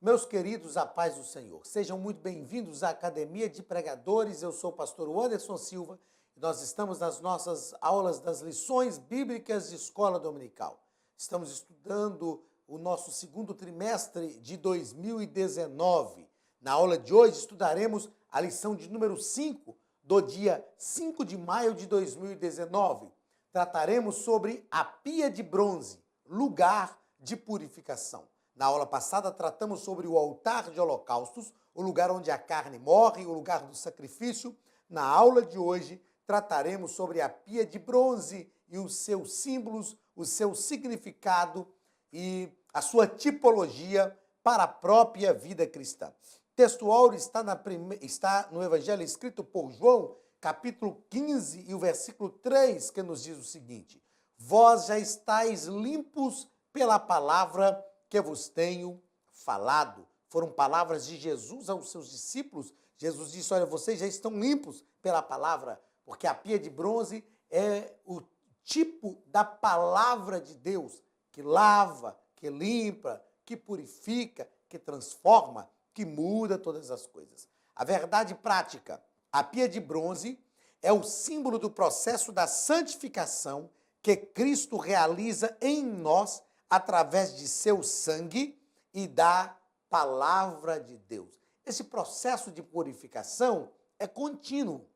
Meus queridos, a paz do Senhor, sejam muito bem-vindos à Academia de Pregadores. Eu sou o pastor Anderson Silva e nós estamos nas nossas aulas das lições bíblicas de escola dominical. Estamos estudando o nosso segundo trimestre de 2019. Na aula de hoje estudaremos a lição de número 5 do dia 5 de maio de 2019. Trataremos sobre a pia de bronze, lugar de purificação. Na aula passada, tratamos sobre o altar de holocaustos, o lugar onde a carne morre, o lugar do sacrifício. Na aula de hoje, trataremos sobre a pia de bronze e os seus símbolos, o seu significado e a sua tipologia para a própria vida cristã. O texto áureo está no Evangelho escrito por João, capítulo 15 e o versículo 3, que nos diz o seguinte: Vós já estáis limpos pela palavra que vos tenho falado. Foram palavras de Jesus aos seus discípulos. Jesus disse, olha, vocês já estão limpos pela palavra, porque a pia de bronze é o tipo da palavra de Deus, que lava, que limpa, que purifica, que transforma, que muda todas as coisas. A verdade prática, a pia de bronze é o símbolo do processo da santificação que Cristo realiza em nós através de seu sangue e da palavra de Deus. Esse processo de purificação é contínuo.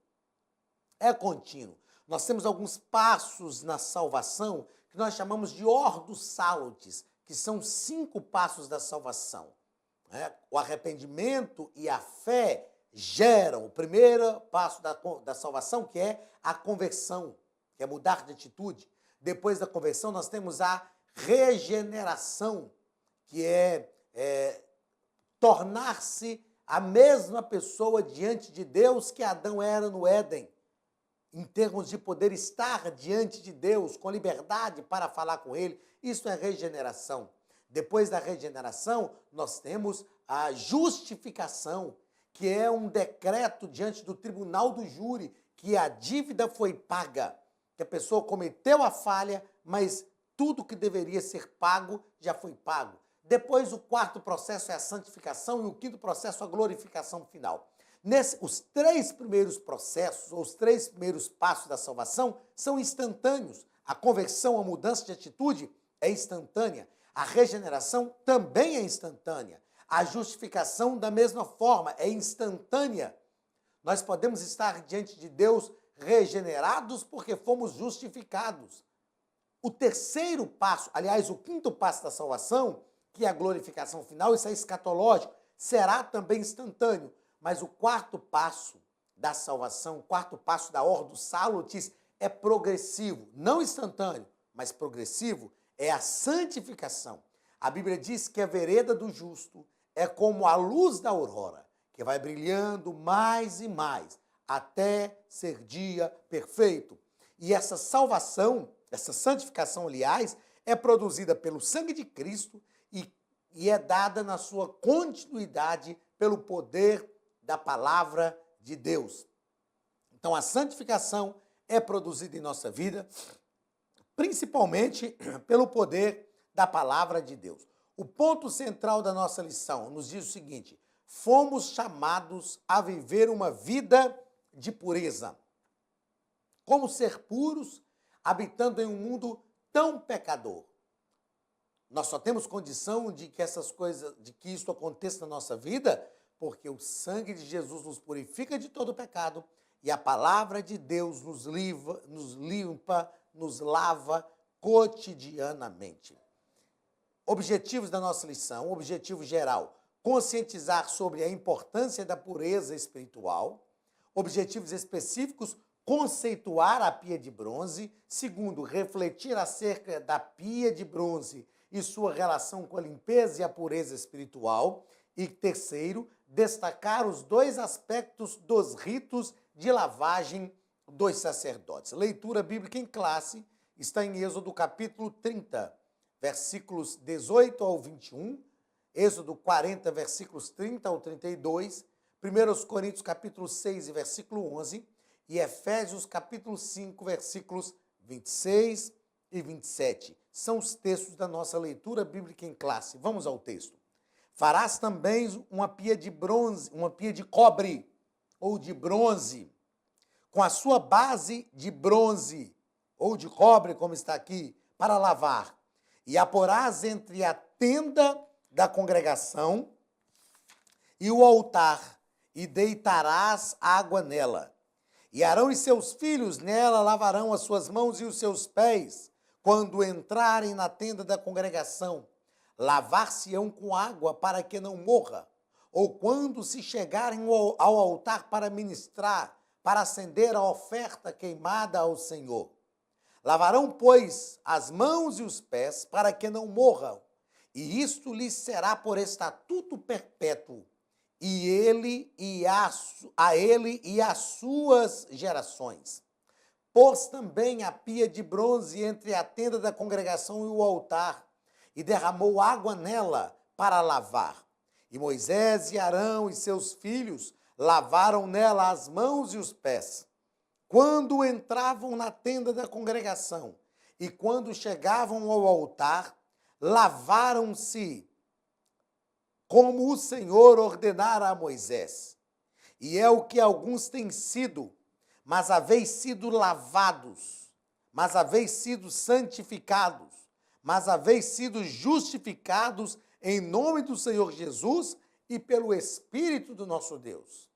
É contínuo. Nós temos alguns passos na salvação que nós chamamos de ordo salutis, que são 5 passos da salvação. O arrependimento e a fé geram o primeiro passo da salvação, que é a conversão, que é mudar de atitude. Depois da conversão, nós temos a regeneração, que é tornar-se a mesma pessoa diante de Deus que Adão era no Éden, em termos de poder estar diante de Deus com liberdade para falar com Ele. Isso é regeneração. Depois da regeneração, nós temos a justificação, que é um decreto diante do tribunal do júri, que a dívida foi paga, que a pessoa cometeu a falha, mas tudo que deveria ser pago já foi pago. Depois, o 4º processo é a santificação e o 5º processo a glorificação final. Os 3 primeiros processos, ou os 3 primeiros passos da salvação, são instantâneos. A conversão, a mudança de atitude é instantânea. A regeneração também é instantânea. A justificação, da mesma forma, é instantânea. Nós podemos estar diante de Deus regenerados porque fomos justificados. O 3º passo, aliás, o 5º passo da salvação, que é a glorificação final, isso é escatológico, será também instantâneo. Mas o 4º passo da salvação, o 4º passo da ordo salutis, é progressivo, não instantâneo, mas progressivo, é a santificação. A Bíblia diz que a vereda do justo é como a luz da aurora, que vai brilhando mais e mais, até ser dia perfeito. E essa salvação, essa santificação, aliás, é produzida pelo sangue de Cristo e é dada na sua continuidade pelo poder da palavra de Deus. Então, a santificação é produzida em nossa vida, principalmente pelo poder da palavra de Deus. O ponto central da nossa lição nos diz o seguinte: fomos chamados a viver uma vida de pureza. Como ser puros, habitando em um mundo tão pecador? Nós só temos condição de que isso aconteça na nossa vida porque o sangue de Jesus nos purifica de todo pecado e a palavra de Deus nos limpa, nos lava cotidianamente. Objetivos da nossa lição, objetivo geral: conscientizar sobre a importância da pureza espiritual. Objetivos específicos: conceituar a pia de bronze. Segundo, refletir acerca da pia de bronze e sua relação com a limpeza e a pureza espiritual. E terceiro, destacar os 2 aspectos dos ritos de lavagem dos sacerdotes. Leitura bíblica em classe está em Êxodo capítulo 30, versículos 18 ao 21, Êxodo 40, versículos 30 ao 32, 1 Coríntios capítulo 6, versículo 11, e Efésios capítulo 5, versículos 26 e 27. São os textos da nossa leitura bíblica em classe. Vamos ao texto. Farás também uma pia de bronze, uma pia de cobre ou de bronze, com a sua base de bronze ou de cobre, como está aqui, para lavar. E a porás entre a tenda da congregação e o altar, e deitarás água nela. E Arão e seus filhos nela lavarão as suas mãos e os seus pés, quando entrarem na tenda da congregação. Lavar-se-ão com água para que não morra, ou quando se chegarem ao altar para ministrar, para acender a oferta queimada ao Senhor. Lavarão, pois, as mãos e os pés, para que não morram, e isto lhes será por estatuto perpétuo, e a ele e às suas gerações. Pôs também a pia de bronze entre a tenda da congregação e o altar, e derramou água nela para lavar. E Moisés e Arão e seus filhos lavaram nela as mãos e os pés. Quando entravam na tenda da congregação e quando chegavam ao altar, lavaram-se como o Senhor ordenara a Moisés. E é o que alguns têm sido, mas haveis sido lavados, mas haveis sido santificados, mas haveis sido justificados em nome do Senhor Jesus e pelo Espírito do nosso Deus.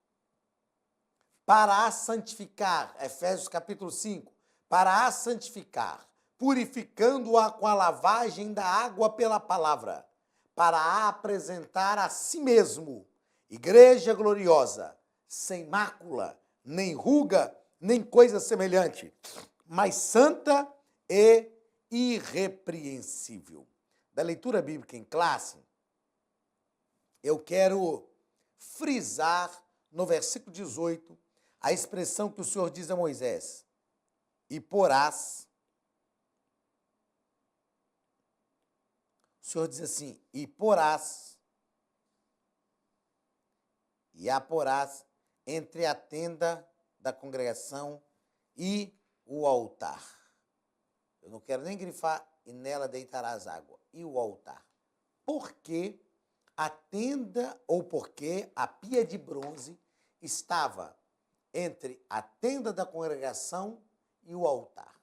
Para a santificar, Efésios capítulo 5, para a santificar, purificando-a com a lavagem da água pela palavra, para a apresentar a si mesmo, igreja gloriosa, sem mácula, nem ruga, nem coisa semelhante, mas santa e irrepreensível. Da leitura bíblica em classe, eu quero frisar no versículo 18 a expressão que o Senhor diz a Moisés: e porás. O Senhor diz assim: e porás, e a porás entre a tenda da congregação e o altar. Eu não quero nem grifar, e nela deitarás água. E o altar. Por que a tenda, ou porque a pia de bronze estava entre a tenda da congregação e o altar?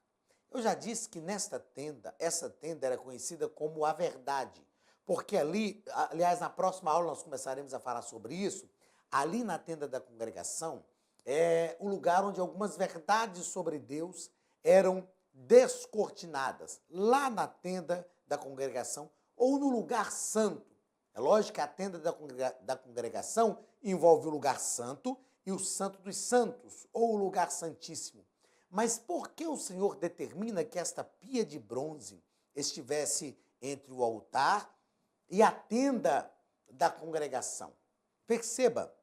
Eu já disse que nesta tenda, essa tenda era conhecida como a verdade, porque ali, aliás, na próxima aula nós começaremos a falar sobre isso. Ali na tenda da congregação é o lugar onde algumas verdades sobre Deus eram descortinadas, lá na tenda da congregação ou no lugar santo. É lógico que a tenda da congregação envolve o lugar santo e o santo dos santos, ou o lugar santíssimo. Mas por que o Senhor determina que esta pia de bronze estivesse entre o altar e a tenda da congregação? Perceba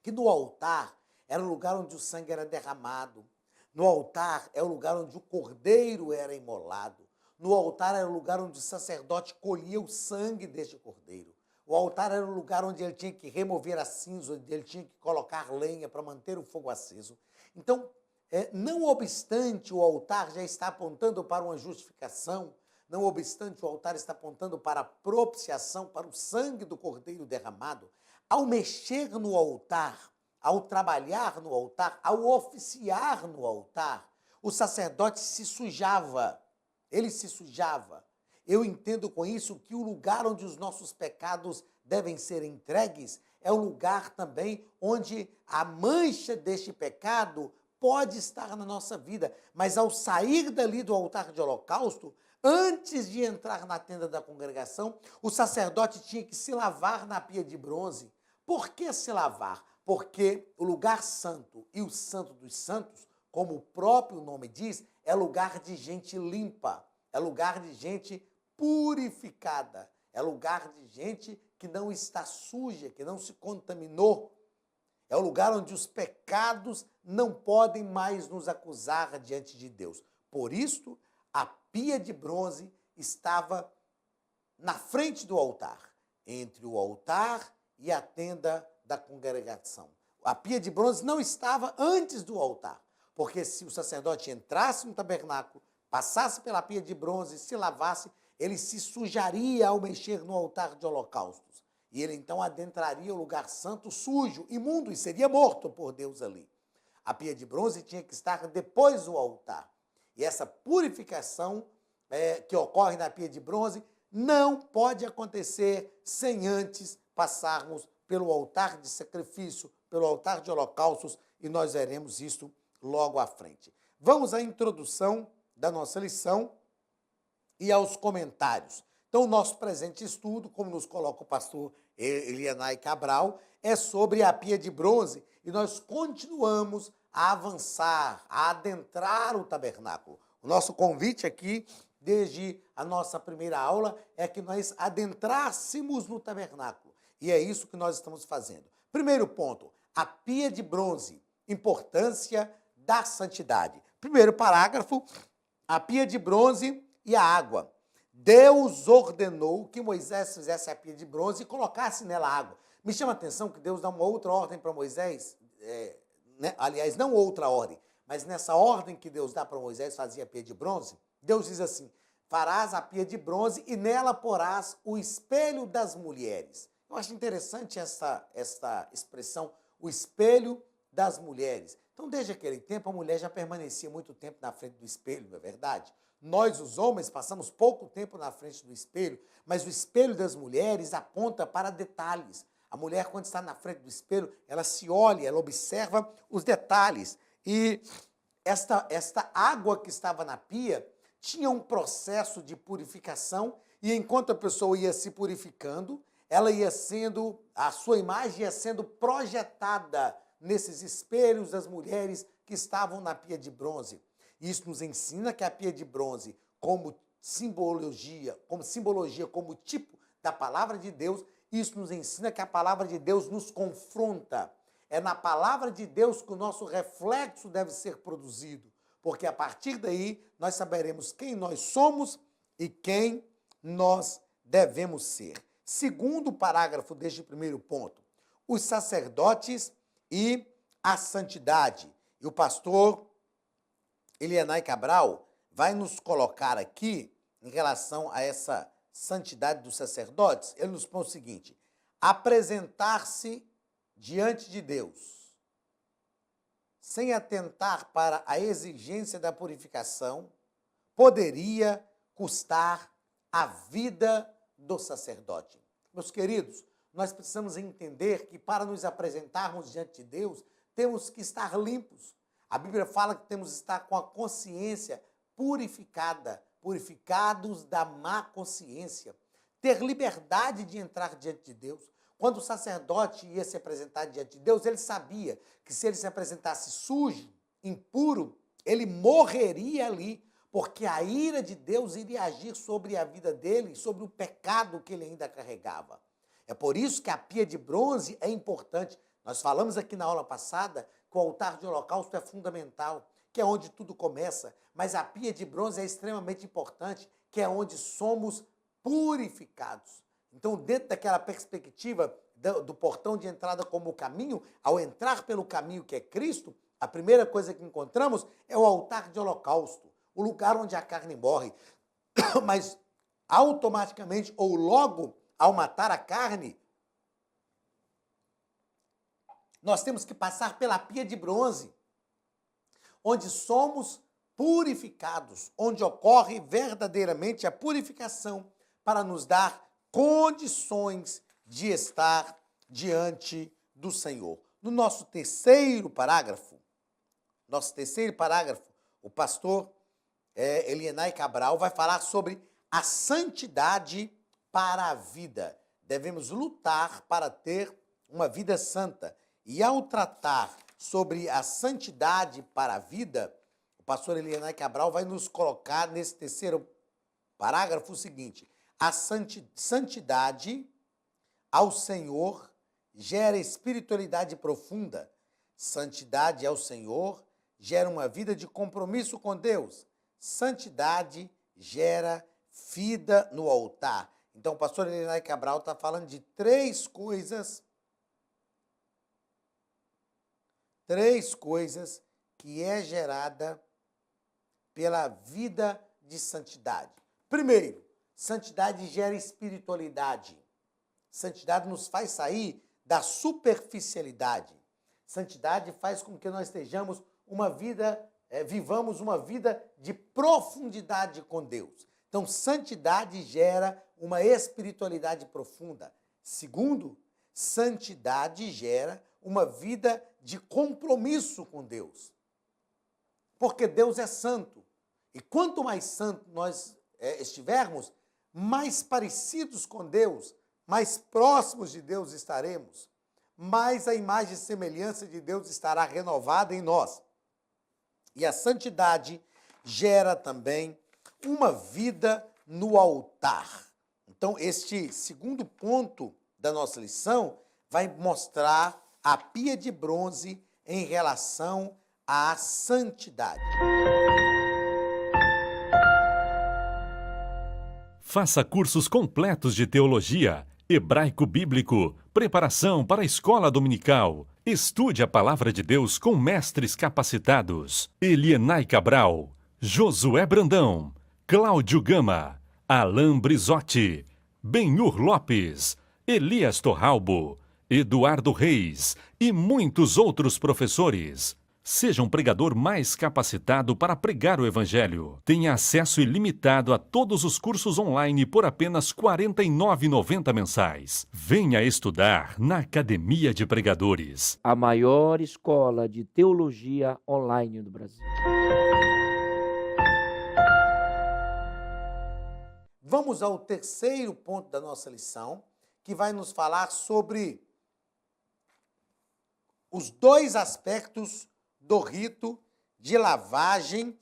que no altar era o lugar onde o sangue era derramado. No altar é o lugar onde o cordeiro era imolado. No altar era o lugar onde o sacerdote colhia o sangue deste cordeiro. O altar era o lugar onde ele tinha que remover a cinza, onde ele tinha que colocar lenha para manter o fogo aceso. Então, não obstante o altar já está apontando para uma justificação, não obstante o altar está apontando para a propiciação, para o sangue do cordeiro derramado, ao mexer no altar, ao trabalhar no altar, ao oficiar no altar, o sacerdote se sujava, ele se sujava. Eu entendo com isso que o lugar onde os nossos pecados devem ser entregues é o lugar também onde a mancha deste pecado pode estar na nossa vida, mas ao sair dali do altar de holocausto, antes de entrar na tenda da congregação, o sacerdote tinha que se lavar na pia de bronze. Por que se lavar? Porque o lugar santo e o santo dos santos, como o próprio nome diz, é lugar de gente limpa, é lugar de gente purificada, é lugar de gente que não está suja, que não se contaminou. É o lugar onde os pecados não podem mais nos acusar diante de Deus. Por isso, a pia de bronze estava na frente do altar, entre o altar e a tenda da congregação. A pia de bronze não estava antes do altar, porque se o sacerdote entrasse no tabernáculo, passasse pela pia de bronze, se lavasse, ele se sujaria ao mexer no altar de holocaustos. E ele então adentraria o lugar santo sujo, imundo, e seria morto por Deus ali. A pia de bronze tinha que estar depois do altar. E essa purificação que ocorre na pia de bronze não pode acontecer sem antes passarmos pelo altar de sacrifício, pelo altar de holocaustos, e nós veremos isso logo à frente. Vamos à introdução da nossa lição e aos comentários. Então, o nosso presente estudo, como nos coloca o pastor Elianai Cabral, é sobre a pia de bronze, e nós continuamos a avançar, a adentrar o tabernáculo. O nosso convite aqui, desde a nossa primeira aula, é que nós adentrássemos no tabernáculo. E é isso que nós estamos fazendo. Primeiro ponto, a pia de bronze, importância da santidade. Primeiro parágrafo, a pia de bronze e a água. Deus ordenou que Moisés fizesse a pia de bronze e colocasse nela água. Me chama a atenção que Deus dá uma outra ordem para Moisés, aliás, não outra ordem, mas nessa ordem que Deus dá para Moisés fazer a pia de bronze, Deus diz assim: farás a pia de bronze e nela porás o espelho das mulheres. Eu acho interessante esta expressão, o espelho das mulheres. Então, desde aquele tempo, a mulher já permanecia muito tempo na frente do espelho, não é verdade? Nós, os homens, passamos pouco tempo na frente do espelho, mas o espelho das mulheres aponta para detalhes. A mulher, quando está na frente do espelho, ela se olha, ela observa os detalhes. E esta água que estava na pia tinha um processo de purificação, e enquanto a pessoa ia se purificando, ela ia sendo, a sua imagem ia sendo projetada nesses espelhos das mulheres que estavam na pia de bronze. Isso nos ensina que a pia de bronze, como simbologia, como tipo da palavra de Deus, isso nos ensina que a palavra de Deus nos confronta. É na palavra de Deus que o nosso reflexo deve ser produzido, porque a partir daí nós saberemos quem nós somos e quem nós devemos ser. Segundo parágrafo deste primeiro ponto, os sacerdotes e a santidade. E o pastor Elianai Cabral vai nos colocar aqui, em relação a essa santidade dos sacerdotes, ele nos põe o seguinte: apresentar-se diante de Deus, sem atentar para a exigência da purificação, poderia custar a vida do sacerdote. Meus queridos, nós precisamos entender que para nos apresentarmos diante de Deus, temos que estar limpos. A Bíblia fala que temos que estar com a consciência purificada, purificados da má consciência, ter liberdade de entrar diante de Deus. Quando o sacerdote ia se apresentar diante de Deus, ele sabia que se ele se apresentasse sujo, impuro, ele morreria ali, porque a ira de Deus iria agir sobre a vida dele, sobre o pecado que ele ainda carregava. É por isso que a pia de bronze é importante. Nós falamos aqui na aula passada que o altar de holocausto é fundamental, que é onde tudo começa, mas a pia de bronze é extremamente importante, que é onde somos purificados. Então, dentro daquela perspectiva do portão de entrada como o caminho, ao entrar pelo caminho que é Cristo, a primeira coisa que encontramos é o altar de holocausto, o lugar onde a carne morre. Mas, automaticamente, ou logo, ao matar a carne, nós temos que passar pela pia de bronze, onde somos purificados, onde ocorre verdadeiramente a purificação para nos dar condições de estar diante do Senhor. No nosso terceiro parágrafo, o pastor Elianai Cabral vai falar sobre a santidade para a vida. Devemos lutar para ter uma vida santa. E ao tratar sobre a santidade para a vida, o pastor Elianai Cabral vai nos colocar nesse terceiro parágrafo o seguinte: a santidade ao Senhor gera espiritualidade profunda. Santidade ao Senhor gera uma vida de compromisso com Deus. Santidade gera vida no altar. Então, o pastor Elianai Cabral está falando de três coisas que é gerada pela vida de santidade. Primeiro, santidade gera espiritualidade. Santidade nos faz sair da superficialidade. Santidade faz com que nós estejamos vivamos uma vida de profundidade com Deus. Então, santidade gera uma espiritualidade profunda. Segundo, santidade gera uma vida de compromisso com Deus. Porque Deus é santo. E quanto mais santo nós estivermos, mais parecidos com Deus, mais próximos de Deus estaremos, mais a imagem e semelhança de Deus estará renovada em nós. E a santidade gera também uma vida no altar. Então, este segundo ponto da nossa lição vai mostrar a pia de bronze em relação à santidade. Faça cursos completos de teologia, hebraico bíblico, preparação para a escola dominical. Estude a palavra de Deus com mestres capacitados. Elienay Cabral, Josué Brandão, Cláudio Gama, Alain Brizotti, Benhur Lopes, Elias Torralbo, Eduardo Reis e muitos outros professores. Seja um pregador mais capacitado para pregar o Evangelho. Tenha acesso ilimitado a todos os cursos online por apenas R$ 49,90 mensais. Venha estudar na Academia de Pregadores. A maior escola de teologia online do Brasil. Vamos ao terceiro ponto da nossa lição, que vai nos falar sobre os dois aspectos do rito de lavagem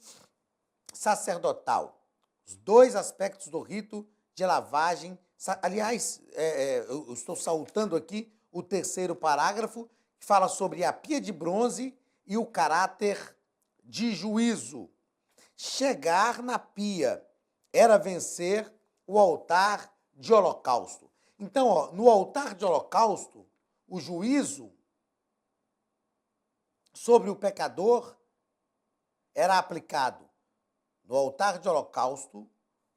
sacerdotal. Os dois aspectos do rito de lavagem. Aliás, eu estou saltando aqui o terceiro parágrafo, que fala sobre a pia de bronze e o caráter de juízo. Chegar na pia era vencer o altar de holocausto. Então, no altar de holocausto, o juízo sobre o pecador era aplicado. No altar de holocausto,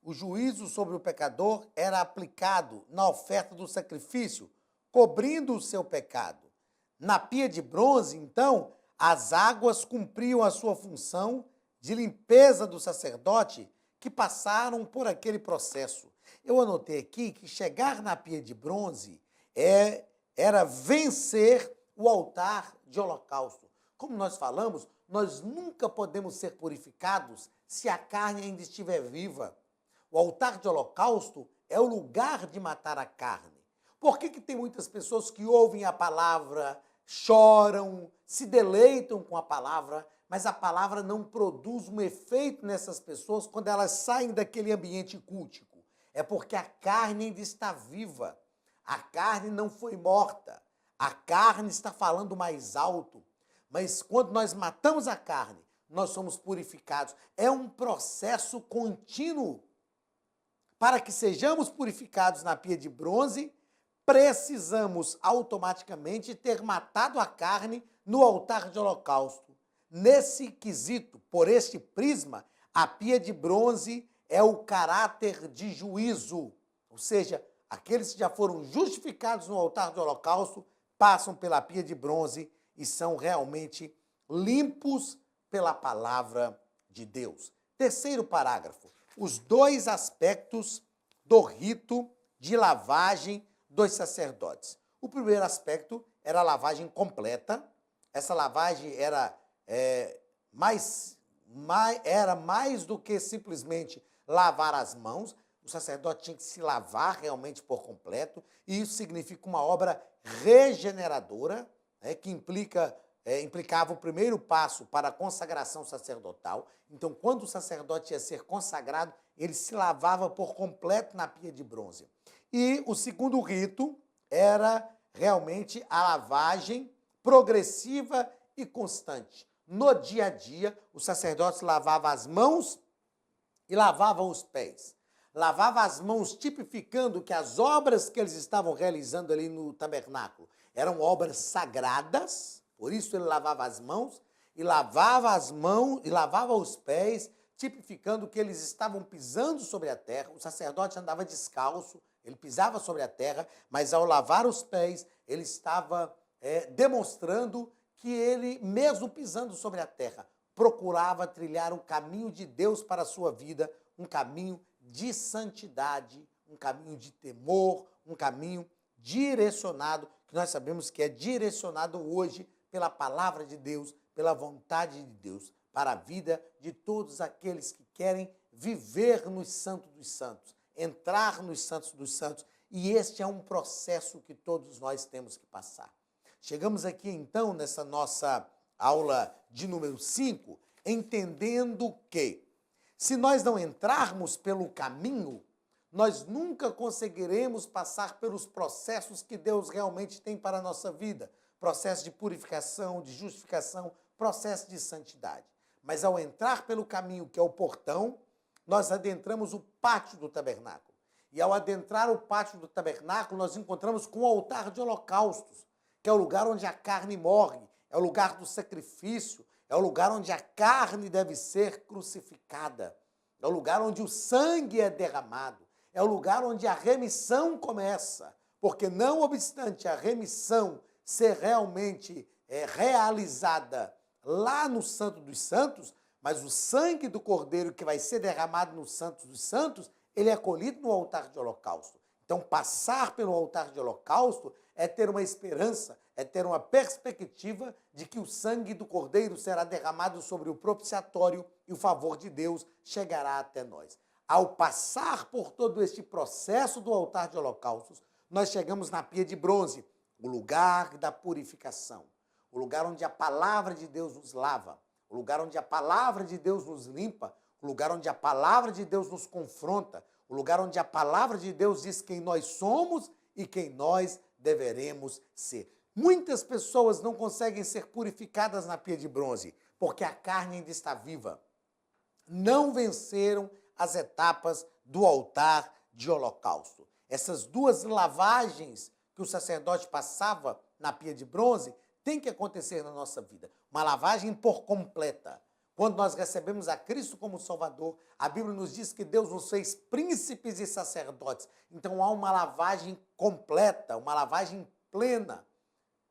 o juízo sobre o pecador era aplicado na oferta do sacrifício, cobrindo o seu pecado. Na pia de bronze, então, as águas cumpriam a sua função de limpeza do sacerdote que passaram por aquele processo. Eu anotei aqui que chegar na pia de bronze era vencer o altar de holocausto. Como nós falamos, nós nunca podemos ser purificados se a carne ainda estiver viva. O altar de holocausto é o lugar de matar a carne. Por que tem muitas pessoas que ouvem a palavra, choram, se deleitam com a palavra, mas a palavra não produz um efeito nessas pessoas quando elas saem daquele ambiente cultico? É porque a carne ainda está viva. A carne não foi morta. A carne está falando mais alto. Mas quando nós matamos a carne, nós somos purificados. É um processo contínuo. Para que sejamos purificados na pia de bronze, precisamos automaticamente ter matado a carne no altar de holocausto. Nesse quesito, por este prisma, a pia de bronze é o caráter de juízo. Ou seja, aqueles que já foram justificados no altar de holocausto passam pela pia de bronze e são realmente limpos pela palavra de Deus. Terceiro parágrafo. Os dois aspectos do rito de lavagem dos sacerdotes. O primeiro aspecto era a lavagem completa. Essa lavagem era mais do que simplesmente lavar as mãos. O sacerdote tinha que se lavar realmente por completo. E isso significa uma obra regeneradora, que implicava o primeiro passo para a consagração sacerdotal. Então, quando o sacerdote ia ser consagrado, ele se lavava por completo na pia de bronze. E o segundo rito era realmente a lavagem progressiva e constante. No dia a dia, o sacerdote lavava as mãos e lavava os pés. Lavava as mãos tipificando que as obras que eles estavam realizando ali no tabernáculo eram obras sagradas, por isso ele lavava as mãos, e lavava os pés, tipificando que eles estavam pisando sobre a terra. O sacerdote andava descalço, ele pisava sobre a terra, mas ao lavar os pés, ele estava demonstrando que ele, mesmo pisando sobre a terra, procurava trilhar o caminho de Deus para a sua vida, um caminho de santidade, um caminho de temor, um caminho direcionado, que nós sabemos que é direcionado hoje pela palavra de Deus, pela vontade de Deus, para a vida de todos aqueles que querem viver nos santos dos santos, entrar nos santos dos santos, e este é um processo que todos nós temos que passar. Chegamos aqui então nessa nossa aula de número 5, entendendo que se nós não entrarmos pelo caminho, nós nunca conseguiremos passar pelos processos que Deus realmente tem para a nossa vida. Processo de purificação, de justificação, processo de santidade. Mas ao entrar pelo caminho que é o portão, nós adentramos o pátio do tabernáculo. E ao adentrar o pátio do tabernáculo, nós encontramos com o altar de holocaustos, que é o lugar onde a carne morre, é o lugar do sacrifício, é o lugar onde a carne deve ser crucificada, é o lugar onde o sangue é derramado, é o lugar onde a remissão começa, porque não obstante a remissão ser realmente realizada lá no Santo dos Santos, mas o sangue do Cordeiro que vai ser derramado no Santo dos Santos, ele é colhido no altar de holocausto. Então, passar pelo altar de holocausto é ter uma esperança, é ter uma perspectiva de que o sangue do Cordeiro será derramado sobre o propiciatório e o favor de Deus chegará até nós. Ao passar por todo este processo do altar de holocaustos, nós chegamos na pia de bronze, o lugar da purificação, o lugar onde a palavra de Deus nos lava, o lugar onde a palavra de Deus nos limpa, o lugar onde a palavra de Deus nos confronta, o lugar onde a palavra de Deus diz quem nós somos e quem nós deveremos ser. Muitas pessoas não conseguem ser purificadas na pia de bronze, porque a carne ainda está viva. Não venceram as etapas do altar de holocausto. Essas duas lavagens que o sacerdote passava na pia de bronze tem que acontecer na nossa vida. Uma lavagem por completa. Quando nós recebemos a Cristo como Salvador, a Bíblia nos diz que Deus nos fez príncipes e sacerdotes. Então há uma lavagem completa, uma lavagem plena.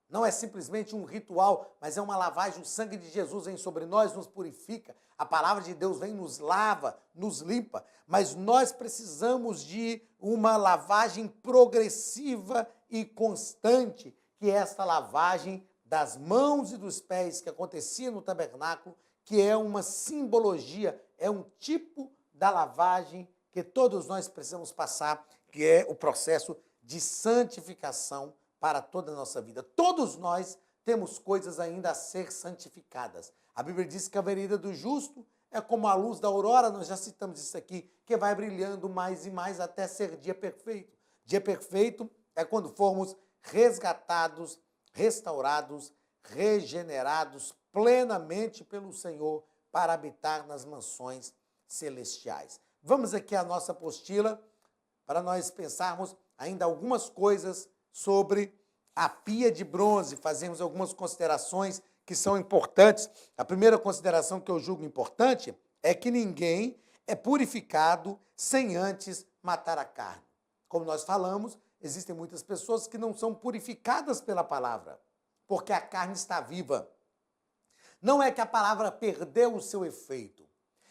Não é simplesmente um ritual, mas é uma lavagem. O sangue de Jesus vem sobre nós, nos purifica. A palavra de Deus vem, nos lava, nos limpa. Mas nós precisamos de uma lavagem progressiva e constante, que é esta lavagem das mãos e dos pés que acontecia no tabernáculo, que é uma simbologia, é um tipo da lavagem que todos nós precisamos passar, que é o processo de santificação para toda a nossa vida. Todos nós temos coisas ainda a ser santificadas. A Bíblia diz que a vereda do justo é como a luz da aurora, nós já citamos isso aqui, que vai brilhando mais e mais até ser dia perfeito. Dia perfeito é quando formos resgatados, restaurados, regenerados plenamente pelo Senhor para habitar nas mansões celestiais. Vamos aqui à nossa apostila para nós pensarmos ainda algumas coisas sobre a pia de bronze, fazemos algumas considerações que são importantes. A primeira consideração que eu julgo importante é que ninguém é purificado sem antes matar a carne. Como nós falamos, existem muitas pessoas que não são purificadas pela palavra, porque a carne está viva. Não é que a palavra perdeu o seu efeito,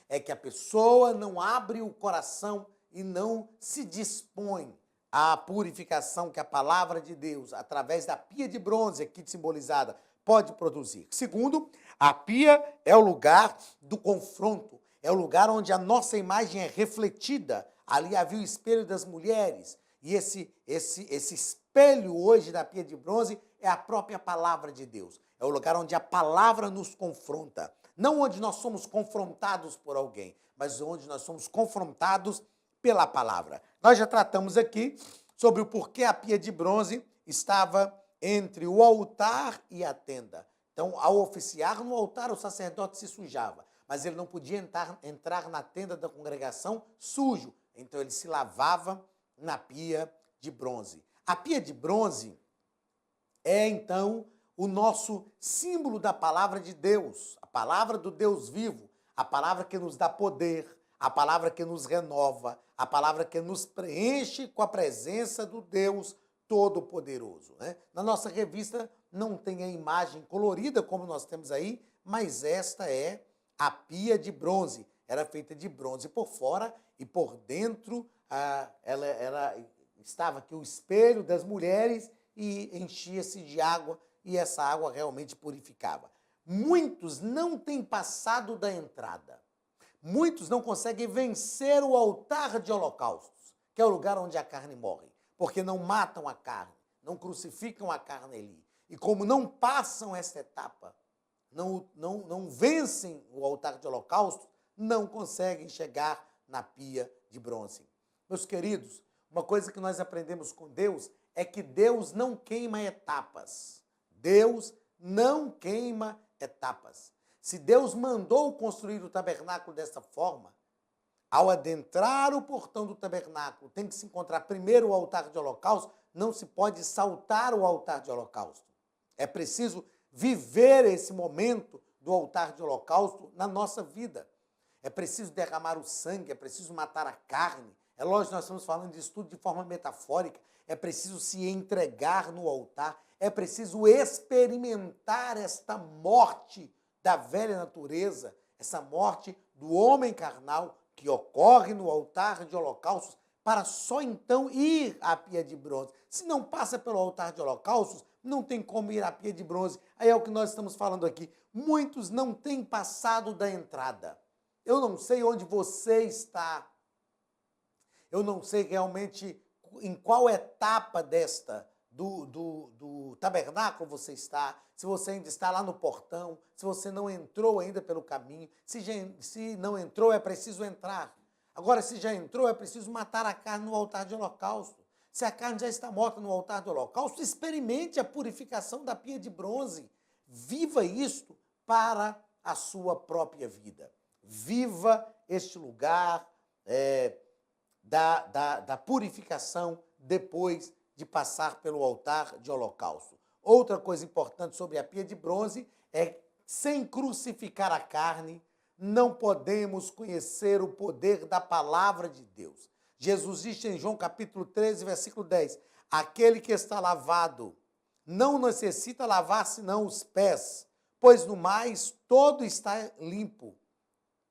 é que a pessoa não abre o coração e não se dispõe à purificação que a palavra de Deus, através da pia de bronze aqui simbolizada, pode produzir. Segundo, a pia é o lugar do confronto, é o lugar onde a nossa imagem é refletida. Ali havia o espelho das mulheres, e esse espelho hoje da pia de bronze é a própria palavra de Deus. É o lugar onde a palavra nos confronta. Não onde nós somos confrontados por alguém, mas onde nós somos confrontados pela palavra. Nós já tratamos aqui sobre o porquê a pia de bronze estava entre o altar e a tenda. Então, ao oficiar no altar, o sacerdote se sujava, mas ele não podia entrar na tenda da congregação sujo. Então, ele se lavava na pia de bronze. A pia de bronze é, então, o nosso símbolo da palavra de Deus, a palavra do Deus vivo, a palavra que nos dá poder, a palavra que nos renova, a palavra que nos preenche com a presença do Deus Todo-Poderoso, né? Na nossa revista não tem a imagem colorida como nós temos aí, mas esta é a pia de bronze. Era feita de bronze por fora e por dentro ela estava aqui o espelho das mulheres e enchia-se de água e essa água realmente purificava. Muitos não têm passado da entrada. Muitos não conseguem vencer o altar de holocaustos, que é o lugar onde a carne morre, porque não matam a carne, não crucificam a carne ali. E como não passam essa etapa, não vencem o altar de holocausto, não conseguem chegar na pia de bronze. Meus queridos, uma coisa que nós aprendemos com Deus é que Deus não queima etapas. Deus não queima etapas. Se Deus mandou construir o tabernáculo dessa forma, ao adentrar o portão do tabernáculo, tem que se encontrar primeiro o altar de holocausto, não se pode saltar o altar de holocausto. É preciso viver esse momento do altar de holocausto na nossa vida. É preciso derramar o sangue, é preciso matar a carne. É lógico, nós estamos falando disso tudo de forma metafórica. É preciso se entregar no altar. É preciso experimentar esta morte da velha natureza, essa morte do homem carnal que ocorre no altar de holocaustos, para só então ir à pia de bronze. Se não passa pelo altar de holocaustos, não tem como ir à pia de bronze. Aí é o que nós estamos falando aqui. Muitos não têm passado da entrada. Eu não sei onde você está. Eu não sei realmente em qual etapa do tabernáculo você está, se você ainda está lá no portão, se você não entrou ainda pelo caminho, se não entrou é preciso entrar. Agora, se já entrou, é preciso matar a carne no altar de holocausto. Se a carne já está morta no altar de holocausto, experimente a purificação da pia de bronze. Viva isto para a sua própria vida. Viva este lugar da purificação depois de passar pelo altar de holocausto. Outra coisa importante sobre a pia de bronze é, sem crucificar a carne, não podemos conhecer o poder da palavra de Deus. Jesus disse em João capítulo 13, versículo 10, aquele que está lavado não necessita lavar senão os pés, pois no mais todo está limpo.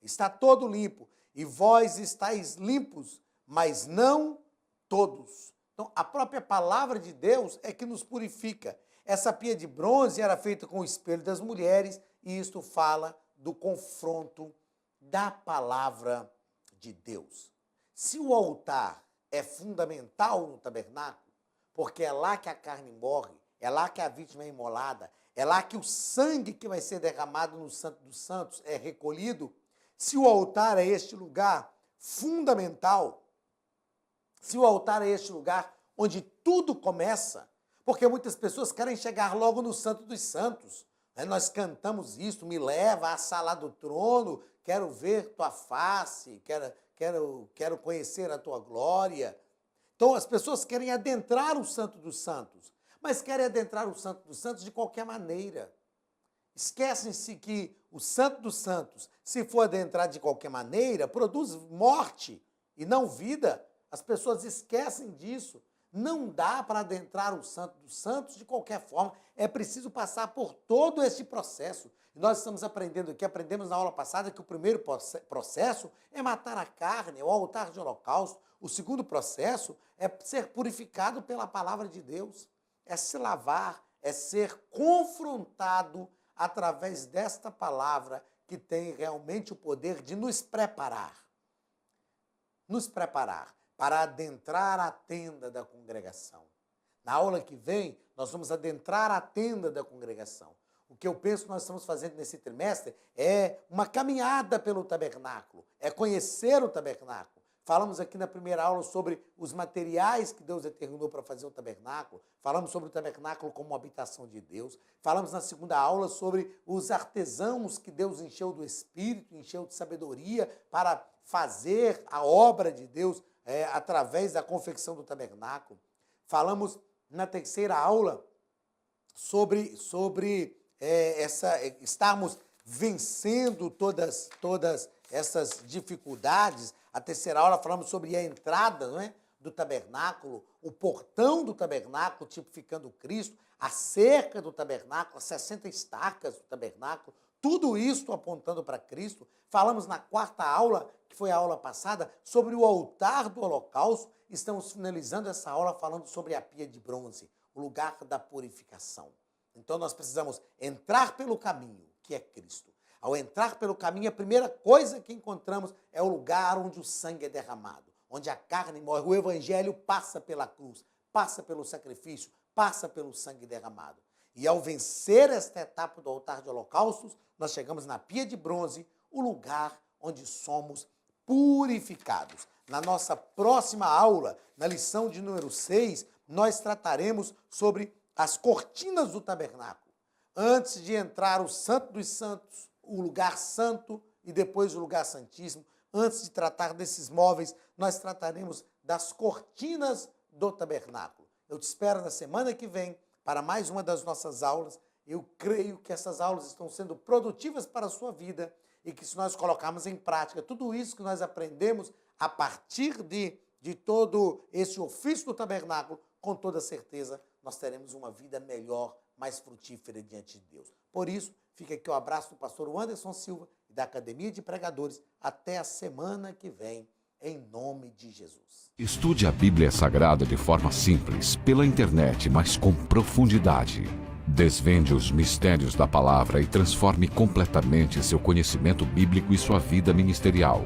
Está todo limpo, e vós estáis limpos, mas não todos. Então, a própria palavra de Deus é que nos purifica. Essa pia de bronze era feita com o espelho das mulheres, e isto fala do confronto da palavra de Deus. Se o altar é fundamental no tabernáculo, porque é lá que a carne morre, é lá que a vítima é imolada, é lá que o sangue que vai ser derramado no Santo dos Santos é recolhido, se o altar é este lugar fundamental, se o altar é este lugar onde tudo começa, porque muitas pessoas querem chegar logo no Santo dos Santos. Nós cantamos isso, me leva à sala do trono, quero ver tua face, quero conhecer a tua glória. Então as pessoas querem adentrar o Santo dos Santos, mas querem adentrar o Santo dos Santos de qualquer maneira. Esquecem-se que o Santo dos Santos, se for adentrar de qualquer maneira, produz morte e não vida. As pessoas esquecem disso. Não dá para adentrar o Santo dos Santos de qualquer forma. É preciso passar por todo esse processo. E nós estamos aprendendo aqui, aprendemos na aula passada que o primeiro processo é matar a carne, é o altar de holocausto. O segundo processo é ser purificado pela palavra de Deus. É se lavar, é ser confrontado através desta palavra que tem realmente o poder de nos preparar. Nos preparar para adentrar a tenda da congregação. Na aula que vem, nós vamos adentrar a tenda da congregação. O que eu penso que nós estamos fazendo nesse trimestre é uma caminhada pelo tabernáculo, é conhecer o tabernáculo. Falamos aqui na primeira aula sobre os materiais que Deus determinou para fazer o tabernáculo. Falamos sobre o tabernáculo como habitação de Deus. Falamos na segunda aula sobre os artesãos que Deus encheu do Espírito, encheu de sabedoria para fazer a obra de Deus através da confecção do tabernáculo. Falamos na terceira aula sobre estarmos vencendo todas essas dificuldades. A terceira aula falamos sobre a entrada, não é, do tabernáculo, o portão do tabernáculo, tipificando Cristo, a cerca do tabernáculo, as 60 estacas do tabernáculo, tudo isso apontando para Cristo. Falamos na quarta aula, que foi a aula passada, sobre o altar do holocausto. Estamos finalizando essa aula falando sobre a pia de bronze, o lugar da purificação. Então nós precisamos entrar pelo caminho, que é Cristo. Ao entrar pelo caminho, a primeira coisa que encontramos é o lugar onde o sangue é derramado, onde a carne morre. O evangelho passa pela cruz, passa pelo sacrifício, passa pelo sangue derramado. E ao vencer esta etapa do altar de holocaustos, nós chegamos na pia de bronze, o lugar onde somos purificados. Na nossa próxima aula, na lição de número 6, nós trataremos sobre as cortinas do tabernáculo. Antes de entrar o Santo dos Santos, o lugar santo e depois o lugar santíssimo, antes de tratar desses móveis, nós trataremos das cortinas do tabernáculo. Eu te espero na semana que vem para mais uma das nossas aulas. Eu creio que essas aulas estão sendo produtivas para a sua vida e que se nós colocarmos em prática tudo isso que nós aprendemos a partir de todo esse ofício do tabernáculo, com toda certeza nós teremos uma vida melhor, mais frutífera diante de Deus. Por isso, fica aqui o abraço do pastor Anderson Silva e da Academia de Pregadores. Até a semana que vem, em nome de Jesus. Estude a Bíblia Sagrada de forma simples, pela internet, mas com profundidade. Desvende os mistérios da palavra e transforme completamente seu conhecimento bíblico e sua vida ministerial.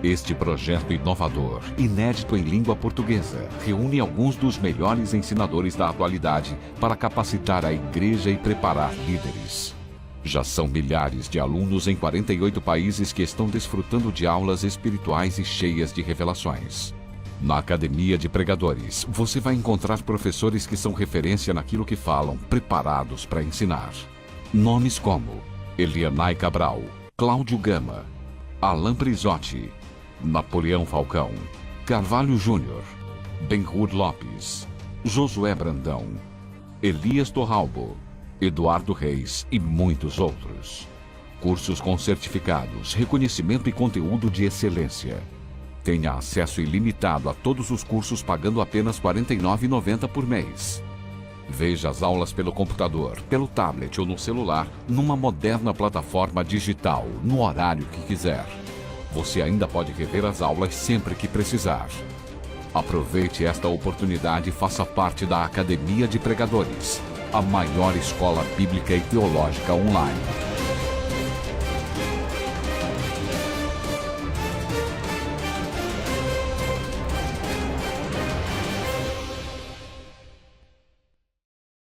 Este projeto inovador, inédito em língua portuguesa, reúne alguns dos melhores ensinadores da atualidade para capacitar a igreja e preparar líderes. Já são milhares de alunos em 48 países que estão desfrutando de aulas espirituais e cheias de revelações. Na Academia de Pregadores, você vai encontrar professores que são referência naquilo que falam, preparados para ensinar. Nomes como Elianai Cabral, Cláudio Gama, Alain Prisotti, Napoleão Falcão, Carvalho Júnior, Benhur Lopes, Josué Brandão, Elias Torralbo, Eduardo Reis e muitos outros. Cursos com certificados, reconhecimento e conteúdo de excelência. Tenha acesso ilimitado a todos os cursos pagando apenas R$ 49,90 por mês. Veja as aulas pelo computador, pelo tablet ou no celular, numa moderna plataforma digital, no horário que quiser. Você ainda pode rever as aulas sempre que precisar. Aproveite esta oportunidade e faça parte da Academia de Pregadores, a maior escola bíblica e teológica online.